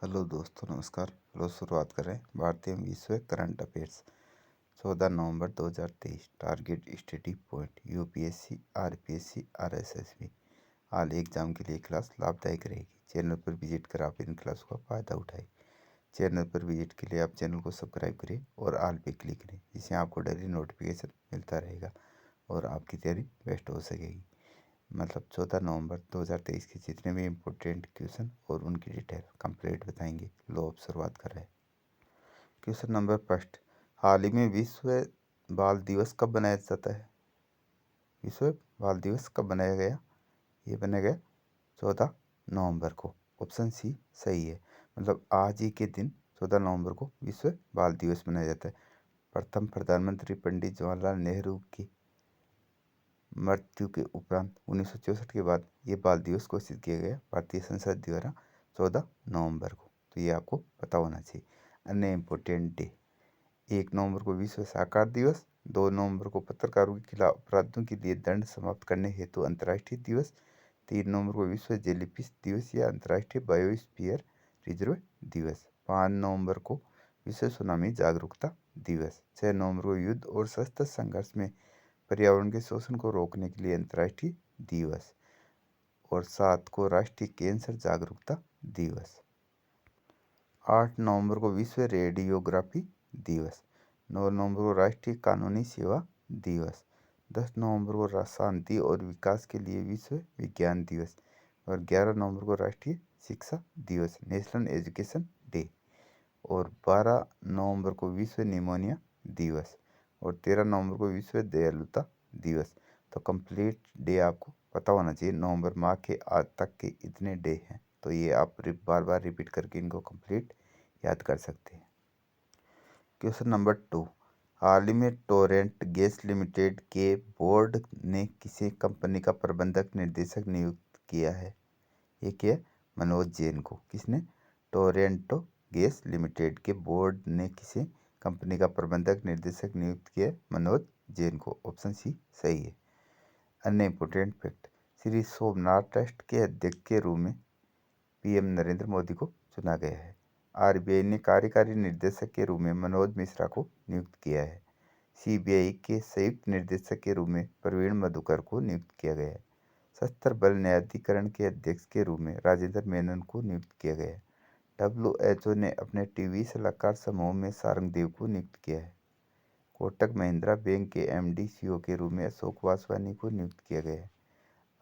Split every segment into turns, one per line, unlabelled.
Hello दोस्तों, नमस्कार। Hello, शुरुआत करें भारतीय विश्व करंट अफेयर्स 14 नवंबर 2023। Target study point UPSC, RPSC, RSSB all exam के लिए क्लास लाभदायक रहेगी। चैनल पर विजिट कर आप इन क्लास का फ़ायदा उठाएं। चैनल पर विजिट के लिए आप चैनल को सब्सक्राइब करें और ऑल पे क्लिक करें, जिससे आपको डेली नोटिफिकेशन मिलता रहेगा और आपकी तैयारी बेस्ट हो सकेगी। मतलब 14 नवंबर 2023 के जितने भी इम्पोर्टेंट क्वेश्चन और उनकी डिटेल कंप्लीट बताएंगे। लो, अब शुरुआत कर रहे हैं। क्वेश्चन नंबर फर्स्ट, हाल ही में विश्व बाल दिवस कब बनाया जाता है? विश्व बाल दिवस कब बनाया गया? ये बनाया गया 14 नवंबर को। ऑप्शन सी सही है। मतलब आज ही के दिन 14 नवंबर को विश्व बाल दिवस मनाया जाता है। प्रथम प्रधानमंत्री पंडित जवाहरलाल नेहरू की मृत्यु के उपरांत 1964 के बाद ये बाल दिवस घोषित किया गया भारतीय संसद द्वारा 14 नवंबर को। तो ये आपको पता होना चाहिए। अन्य इम्पोर्टेंट डे, 1 नवंबर को विश्व शाकाहार दिवस, 2 नवंबर को पत्रकारों के खिलाफ अपराधों के लिए दंड समाप्त करने हेतु अंतर्राष्ट्रीय दिवस, 3 नवंबर को विश्व जेलीफिश दिवस या अंतर्राष्ट्रीय बायोस्फीयर रिजर्व दिवस, 5 नवंबर को विश्व सुनामी जागरूकता दिवस, 6 नवंबर को युद्ध और सशस्त्र संघर्ष में पर्यावरण के शोषण को रोकने के लिए अंतर्राष्ट्रीय दिवस, और 7 को राष्ट्रीय कैंसर जागरूकता दिवस। 8 नवंबर को विश्व रेडियोग्राफी दिवस, 9 नवंबर को राष्ट्रीय कानूनी सेवा दिवस, 10 नवंबर को शांति और विकास के लिए विश्व विज्ञान दिवस, और 11 नवंबर को राष्ट्रीय शिक्षा दिवस नेशनल एजुकेशन डे, और 12 नवंबर को विश्व निमोनिया दिवस, और 13 नवंबर को विश्व दयालुता दिवस। तो कंप्लीट डे आपको पता होना चाहिए। नवंबर माह के आज तक के इतने डे हैं, तो ये आप बार बार रिपीट करके इनको कंप्लीट याद कर सकते हैं। क्वेश्चन नंबर 2, हाल ही में टोरेंट गैस लिमिटेड के बोर्ड ने किसे कंपनी का प्रबंधक निर्देशक नियुक्त किया है? ये क्या? मनोज जैन को। किसने? टोरेंटो गैस लिमिटेड के बोर्ड ने किसे कंपनी का प्रबंधक निर्देशक नियुक्त किया? मनोज जैन को। ऑप्शन सी सही है। अन्य important fact, Shri Somnath trust के अध्यक्ष के रूप में पीएम नरेंद्र मोदी को चुना गया है। आरबीआई ने कार्यकारी निर्देशक के रूप में मनोज मिश्रा को नियुक्त किया है। सीबीआई के संयुक्त निर्देशक के रूप में प्रवीण मधुकर को नियुक्त किया गया है। सशस्त्र बल न्यायाधिकरण के अध्यक्ष के रूप में राजेंद्र मेनन को नियुक्त किया गया है। डब्ल्यूएचओ ने अपने टीवी सलाहकार समूह में सारंगदेव को नियुक्त किया है। कोटक महिंद्रा बैंक के एमडी सीईओ के रूप में अशोक वासवानी को नियुक्त किया गया है।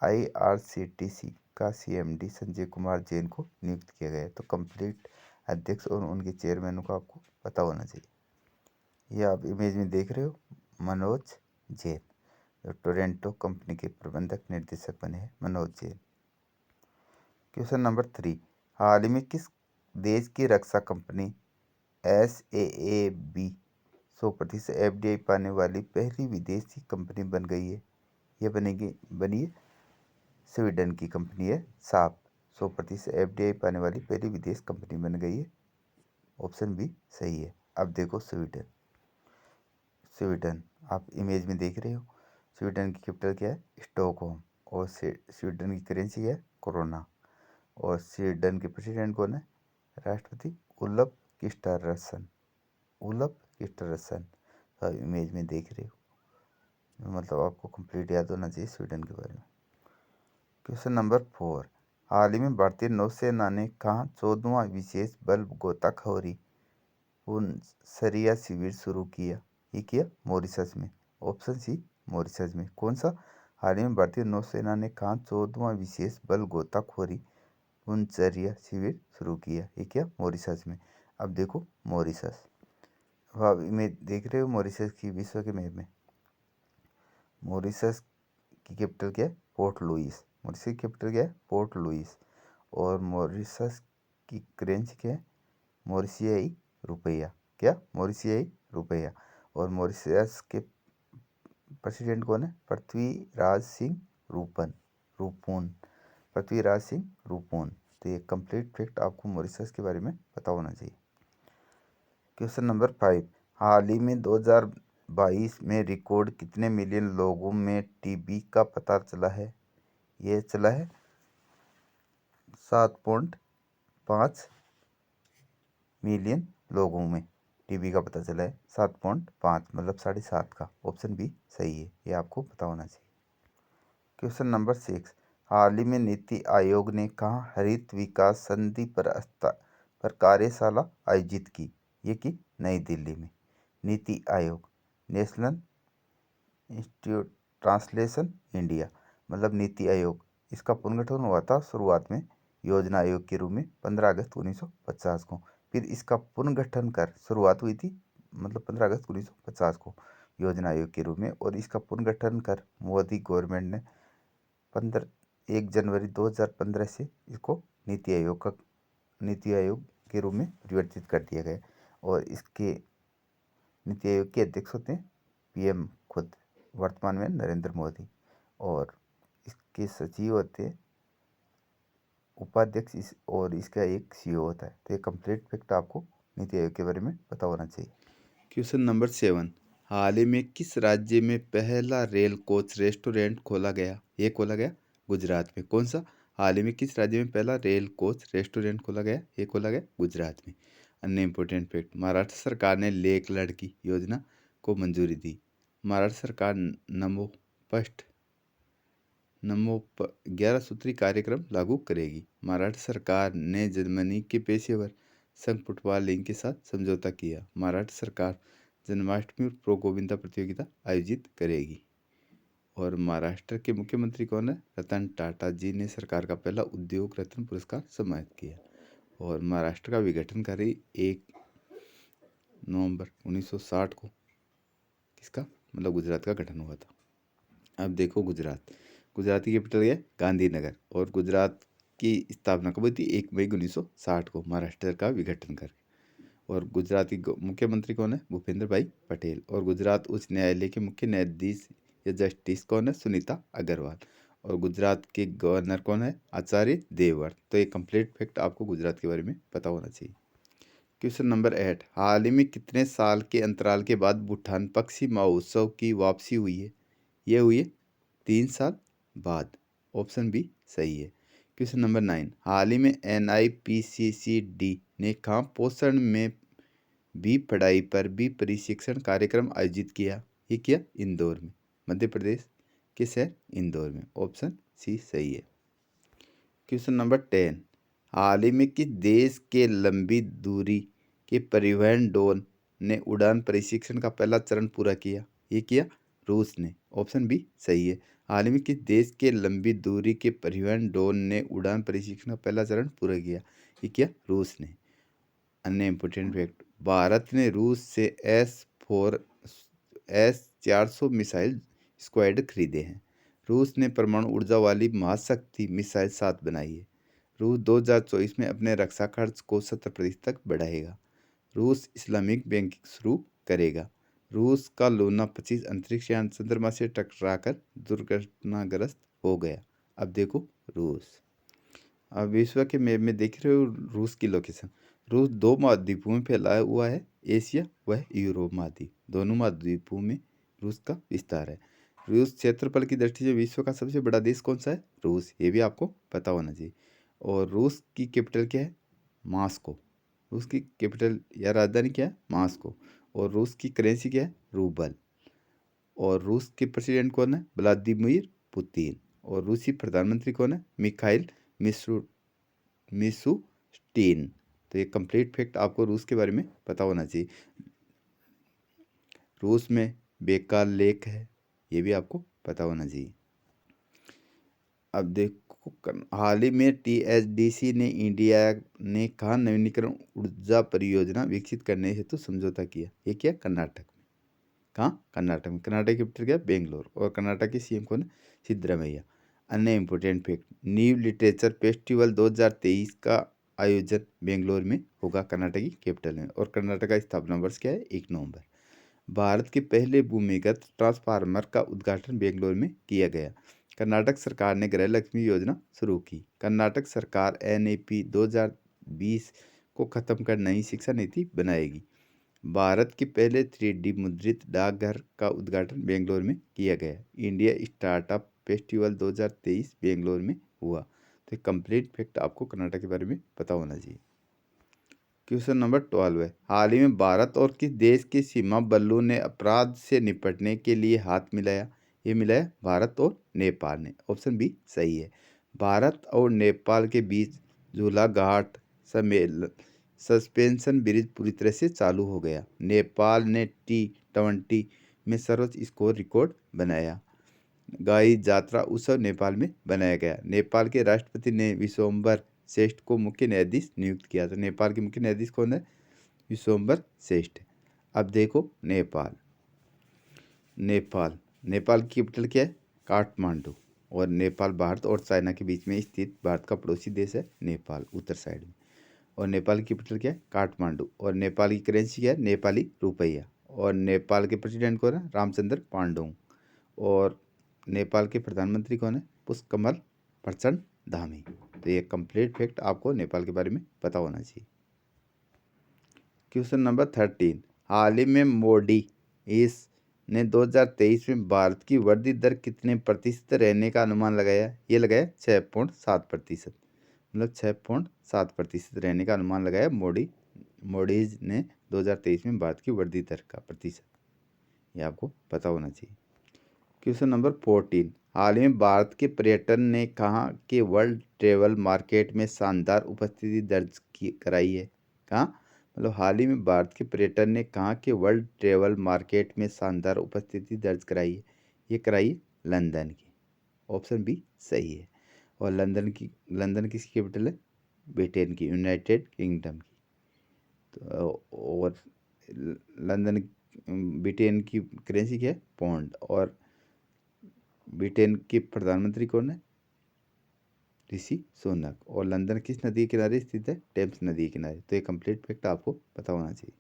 आईआरसीटीसी का सीएमडी संजय कुमार जैन को नियुक्त किया गया है। तो कंप्लीट अध्यक्ष और उनके चेयरमैनों का आपको पता होना चाहिए। ये आप इमेज में देख रहे हो, मनोज जैन, जो टोरेंटो कंपनी के प्रबंधक निर्देशक बने हैं, मनोज जैन। क्वेश्चन नंबर 3, हाल ही में किस देश की रक्षा कंपनी SAAB 100% एफडीआई पाने वाली पहली विदेशी कंपनी बन गई है? ये बनी है स्वीडन की कंपनी है साप। 100% एफडीआई पाने वाली पहली विदेश कंपनी बन गई है। ऑप्शन बी सही है। अब देखो स्वीडन। स्वीडन आप इमेज में देख रहे हो। स्वीडन की कैपिटल क्या है? स्टॉकहोम। और स्वीडन की करेंसी क्या है? कोरोना। और स्वीडन के प्रेसिडेंट कौन है? राष्ट्रपति उल्फ क्रिस्टरसन। उल्फ क्रिस्टरसन आप इमेज में देख रहे हो। मतलब आपको कंप्लीट याद होना चाहिए स्वीडन के बारे में। क्वेश्चन नंबर 4, हाल ही में भारतीय नौसेना ने कहाँ 14वां विशेष बल गोताखोरी सरिया शिविर शुरू किया? ये किया मॉरिशस में। ऑप्शन सी मॉरिशस में। कौन सा? हाल ही में भारतीय नौसेना ने कहाँ 14वां विशेष बल गोताखोरी पुनचर्या शिविर शुरू किया? ये क्या? मॉरिशस में। अब देखो मॉरिशस, आप इमेज देख रहे हो मॉरिशस की विश्व के मैप में। मॉरिशस की कैपिटल क्या है? Port Louis. मॉरिशस की कैपिटल क्या है? Port Louis. और मॉरिशस की करेंसी क्या है? मॉरिशियाई रुपया। क्या? मॉरिशियाई रुपया। और मॉरिशस के प्रेसिडेंट कौन है? पृथ्वीराज सिंह रूपोन। पृथ्वीराज सिंह रूपोन। तो ये कंप्लीट फैक्ट आपको मॉरिशस के बारे में पता होना चाहिए। क्वेश्चन नंबर 5, हाल ही में 2022 में रिकॉर्ड कितने मिलियन लोगों में टीबी का पता चला है? ये चला है 7.5 मिलियन लोगों में टीबी का पता चला है 7.5 मतलब 7.5 का। ऑप्शन बी सही है, ये आपको पता होना चाहिए। क्वेश्चन नंबर 6, हाल ही में नीति आयोग ने कहाँ हरित विकास संधि पर कार्यशाला आयोजित की? ये की नई दिल्ली में। NITI Aayog national institute translation India मतलब नीति आयोग, इसका पुनर्गठन हुआ था शुरुआत में योजना आयोग के रूप में 15 अगस्त 1950 को। फिर इसका पुनर्गठन कर शुरुआत हुई थी मतलब 15 अगस्त 1950 को योजना आयोग के रूप में, और इसका पुनर्गठन कर मोदी गवर्नमेंट ने 1 जनवरी 2015 से इसको नीति आयोग के रूप में परिवर्तित कर दिया गया। और इसके नीति आयोग के अध्यक्ष होते हैं पीएम खुद, वर्तमान में नरेंद्र मोदी, और इसके सचिव होते हैं उपाध्यक्ष और इसका एक सीईओ होता है। तो ये कंप्लीट फैक्ट आपको नीति आयोग के बारे में पता होना चाहिए। क्वेश्चन नंबर 7, हाल ही में किस राज्य में पहला रेल कोच रेस्टोरेंट खोला गया? ये खोला गया गुजरात में। कौन सा? हाल ही में किस राज्य में पहला रेल कोच रेस्टोरेंट खोला गया? ये खोला गया गुजरात में। अन्य इंपॉर्टेंट फैक्ट, महाराष्ट्र सरकार ने लेक लड़की योजना को मंजूरी दी। महाराष्ट्र सरकार नमो 11 सूत्री कार्यक्रम लागू करेगी। महाराष्ट्र सरकार ने जर्मनी के पेशेवर संघ फुटबॉल लीग के साथ समझौता किया। महाराष्ट्र सरकार जन्माष्टमी और प्रो गोविंदा प्रतियोगिता आयोजित करेगी। और महाराष्ट्र के मुख्यमंत्री कौन है? रतन टाटा जी ने सरकार का पहला उद्योग रत्न पुरस्कार सम्मानित किया। और महाराष्ट्र का विघटन करी 1 नवंबर 1960 को किसका मतलब गुजरात का गठन हुआ था। अब देखो गुजरात की कैपिटल है गांधीनगर, और गुजरात की स्थापना कब हुई थी? 1 मई 1960 को महाराष्ट्र का विघटन करके। और गुजराती मुख्यमंत्री कौन है? भूपेंद्र भाई पटेल। और गुजरात उच्च न्यायालय के मुख्य न्यायाधीश या जस्टिस कौन है? सुनीता अग्रवाल। और गुजरात के गवर्नर कौन है? आचार्य देवव्रत। तो ये कंप्लीट फैक्ट आपको गुजरात के बारे में पता होना चाहिए। क्वेश्चन नंबर 8, हाल ही में कितने साल के अंतराल के बाद भूटान पक्षी महोत्सव की वापसी हुई है? ये हुई है 3 साल बाद। ऑप्शन बी सही है। क्वेश्चन नंबर 9, हाल ही में NIPCCD ने कहाँ पोषण में भी पढ़ाई पर भी प्रशिक्षण कार्यक्रम आयोजित किया? ये किया इंदौर में, मध्य प्रदेश के शहर इंदौर में। ऑप्शन सी सही है। क्वेश्चन नंबर 10, हाल ही में किस देश के लंबी दूरी के परिवहन ड्रोन ने उड़ान प्रशिक्षण का पहला चरण पूरा किया? ये किया रूस ने। ऑप्शन बी सही है। हाल ही में किस देश के लंबी दूरी के परिवहन ड्रोन ने उड़ान प्रशिक्षण का पहला चरण पूरा किया? ये किया रूस ने। अन्य इंपोर्टेंट फैक्ट, भारत ने रूस से S-400 मिसाइल स्क्वाड खरीदे हैं। रूस ने परमाणु ऊर्जा वाली महाशक्ति मिसाइल 7 बनाई है। रूस 2024 में अपने रक्षा खर्च को 70% तक बढ़ाएगा। रूस इस्लामिक बैंकिंग शुरू करेगा। रूस का लूना 25 अंतरिक्ष यान चंद्रमा से टकराकर दुर्घटनाग्रस्त हो गया। अब देखो रूस। अब विश्व के मैप में देख रहे हो रूस की लोकेशन। रूस 2 महाद्वीपों में फैला हुआ है, एशिया व यूरोप महाद्वीप। दोनों महाद्वीपों में रूस का विस्तार है। रूस क्षेत्रफल की दृष्टि से विश्व का सबसे बड़ा देश कौन सा है? रूस। ये भी आपको पता होना चाहिए। और रूस की कैपिटल क्या है? मॉस्को। रूस की कैपिटल या राजधानी क्या है? मॉस्को। और रूस की करेंसी क्या है? रूबल। और रूस के प्रेसिडेंट कौन है? Vladimir Putin. और रूसी प्रधानमंत्री कौन है? Mikhail Mishustin. तो ये कंप्लीट फैक्ट आपको रूस के बारे में पता होना चाहिए। रूस में बेकाल लेक है, ये भी आपको पता होना चाहिए। अब देखो हाल ही में THDC ने इंडिया ने कहाँ नवीनीकरण ऊर्जा परियोजना विकसित करने हेतु समझौता किया? ये किया कर्नाटक में। कहाँ? कर्नाटक में। कर्नाटक की कैपिटल क्या? बेंगलोर। और कर्नाटक के CM कौन है? सिद्धरामैया। अन्य important fact, new literature festival 2023 का आयोजन बेंगलोर में होगा, कर्नाटक की कैपिटल में। और कर्नाटक का स्थापना वर्ष क्या है? 1 नवंबर। भारत के पहले भूमिगत ट्रांसफार्मर का उद्घाटन बेंगलोर में किया गया। कर्नाटक सरकार ने गृह लक्ष्मी योजना शुरू की। कर्नाटक सरकार NEP 2020 को खत्म कर नई शिक्षा नीति बनाएगी। भारत के पहले 3D मुद्रित डाकघर का उद्घाटन बेंगलोर में किया गया। इंडिया स्टार्टअप फेस्टिवल 2023 बेंगलोर में हुआ। तो कंप्लीट फैक्ट आपको कर्नाटक के बारे में पता होना चाहिए। क्वेश्चन नंबर 12 है, हाल ही में भारत और किस देश के सीमा बलों ने अपराध से निपटने के लिए हाथ मिलाया? ये मिलाया भारत और नेपाल ने। ऑप्शन बी सही है। भारत और नेपाल के बीच झूला घाट सम्मेलन सस्पेंशन ब्रिज पूरी तरह से चालू हो गया। नेपाल ने T20 में सर्वोच्च स्कोर रिकॉर्ड बनाया। गाई जात्रा उत्सव नेपाल में बनाया गया। नेपाल के राष्ट्रपति ने विश्वम्भर श्रेष्ठ को मुख्य न्यायाधीश नियुक्त किया। तो नेपाल के मुख्य न्यायाधीश कौन है? विश्वम्भर श्रेष्ठ। अब देखो नेपाल नेपाल की कैपिटल क्या है? काठमांडू। और नेपाल भारत और चाइना के बीच में स्थित भारत का पड़ोसी देश है नेपाल, उत्तर साइड में। और नेपाल की कैपिटल क्या है? काठमांडू। और नेपाल की करेंसी क्या है? नेपाली रुपया। और नेपाल के प्रेसिडेंट कौन है? रामचंद्र पांडुंग। और नेपाल के प्रधानमंत्री कौन है? पुष्पकमल प्रचंड धामी। तो ये कंप्लीट फैक्ट आपको नेपाल के बारे में पता होना चाहिए। क्वेश्चन नंबर 13, हाल ही में मोडी ने 2023 में भारत की वृद्धि दर कितने प्रतिशत रहने का अनुमान लगाया? ये लगाया 6.7%, मतलब 6.7% रहने का अनुमान लगाया मोडीज ने 2023 में भारत की वृद्धि दर का प्रतिशत। ये आपको पता होना चाहिए। क्वेश्चन नंबर 14, हाल ही में भारत के पर्यटन ने कहाँ के वर्ल्ड ट्रेवल मार्केट में शानदार उपस्थिति दर्ज कराई है? कहाँ? मतलब हाल ही में भारत के पर्यटन ने कहाँ के वर्ल्ड ट्रेवल मार्केट में शानदार उपस्थिति दर्ज कराई है? ये कराई है लंदन की। ऑप्शन बी सही है। और लंदन किसकी कैपिटल है? ब्रिटेन की, यूनाइटेड किंगडम की। तो और लंदन ब्रिटेन की करेंसी क्या है? पौंड। और ब्रिटेन के प्रधानमंत्री कौन है? ऋषि सुनक। और लंदन किस नदी के किनारे स्थित है? टेम्स नदी के किनारे। तो ये कंप्लीट फैक्ट आपको पता होना चाहिए।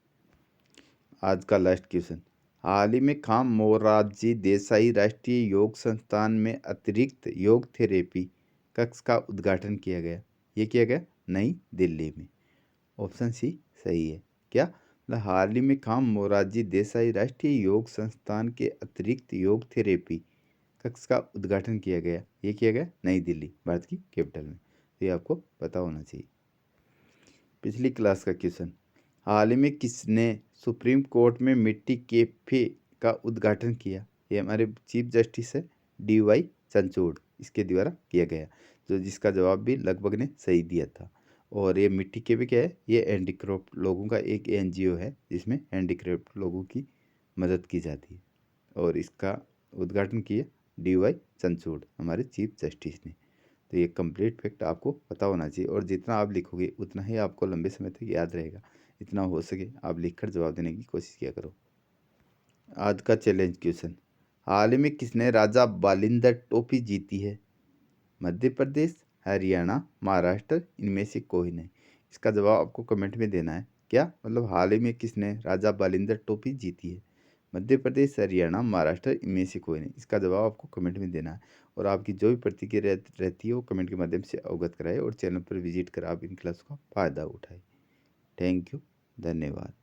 आज का लास्ट क्वेश्चन, हाल ही में खाम मोरारजी देसाई राष्ट्रीय योग संस्थान में अतिरिक्त योग थेरेपी कक्ष का उद्घाटन किया गया। ये किया गया नई दिल्ली में। ऑप्शन सी सही है। क्या? मतलब हाल ही में खाम मोरारजी देसाई राष्ट्रीय योग संस्थान के अतिरिक्त योग थेरेपी कक्ष का उद्घाटन किया गया। ये किया गया नई दिल्ली, भारत की कैपिटल में। तो ये आपको पता होना चाहिए। पिछली क्लास का क्वेश्चन, हाल ही में किसने सुप्रीम कोर्ट में मिट्टी कैफे का उद्घाटन किया? ये हमारे चीफ जस्टिस है DY चंद्रचूड़, इसके द्वारा किया गया। जो जिसका जवाब भी लगभग ने सही दिया था। और ये मिट्टी कैफे क्या है? ये हैंडीक्राफ्ट लोगों का एक NGO है जिसमें हैंडीक्राफ्ट लोगों की मदद की जाती है। और इसका उद्घाटन किया DY चंद्रचूड़, हमारे चीफ जस्टिस ने। तो ये कंप्लीट फैक्ट आपको पता होना चाहिए। और जितना आप लिखोगे उतना ही आपको लंबे समय तक याद रहेगा। इतना हो सके आप लिखकर जवाब देने की कोशिश किया करो। आज का चैलेंज क्वेश्चन, हाल ही में किसने राजा बालिंदर ट्रॉफी जीती है? मध्य प्रदेश, हरियाणा, महाराष्ट्र, इनमें से कोई नहीं। इसका जवाब आपको कमेंट में देना है। क्या? मतलब हाल ही में किसने राजा बालिंदर ट्रॉफी जीती है? मध्य प्रदेश, हरियाणा, महाराष्ट्र, इनमें से कोई नहीं। इसका जवाब आपको कमेंट में देना है। और आपकी जो भी प्रतिक्रिया रहती है वो कमेंट के माध्यम से अवगत कराए और चैनल पर विजिट कर आप इन क्लास का फ़ायदा उठाए। थैंक यू, धन्यवाद।